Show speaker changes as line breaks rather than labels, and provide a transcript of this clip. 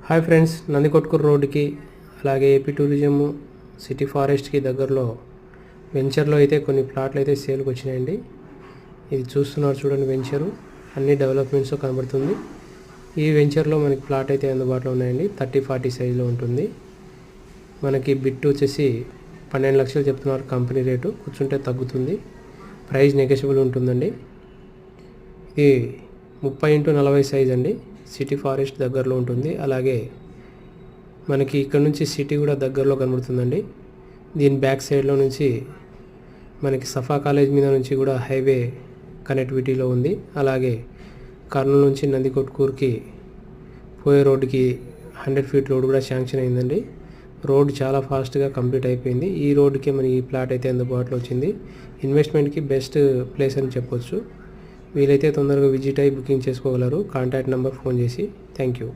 Hi friends, Nandikotkur రోడ్డుకి అలాగే AP tourism city ఫారెస్ట్కి దగ్గరలో వెంచర్లో అయితే కొన్ని ప్లాట్లు అయితే సేల్కి వచ్చినాయండి. ఇది చూస్తున్నారు చూడండి, వెంచరు అన్ని డెవలప్మెంట్స్ కనబడుతుంది. ఈ వెంచర్లో మనకి ప్లాట్ అయితే అందుబాటులో ఉన్నాయండి. 30-40 సైజులో ఉంటుంది. మనకి బిట్ వచ్చేసి 12 లక్షలు చెప్తున్నారు కంపెనీ రేటు. కూర్చుంటే తగ్గుతుంది, ప్రైస్ నెగోషియబుల్ ఉంటుందండి. ఇది 30x40 సైజ్ అండి. సిటీ ఫారెస్ట్ దగ్గరలో ఉంటుంది. అలాగే మనకి ఇక్కడ నుంచి సిటీ కూడా దగ్గరలో కనబడుతుందండి. దీని బ్యాక్ సైడ్లో నుంచి మనకి సఫా కాలేజ్ మీద నుంచి కూడా హైవే కనెక్టివిటీలో ఉంది. అలాగే కర్నూలు నుంచి నందికొట్కూరుకి పోయే రోడ్డుకి 100 ఫీట్ రోడ్ కూడా శాంక్షన్ అయిందండి. రోడ్ చాలా ఫాస్ట్గా కంప్లీట్ అయిపోయింది. ఈ రోడ్డుకి మనకి ఈ ప్లాట్ అయితే అందుబాటులో వచ్చింది. ఇన్వెస్ట్మెంట్కి బెస్ట్ ప్లేస్ అని చెప్పొచ్చు. వీలైతే తొందరగా విజిట్ అయ్యి బుకింగ్ చేసుకోగలరు. కాంటాక్ట్ నెంబర్ ఫోన్ చేసి. Thank you.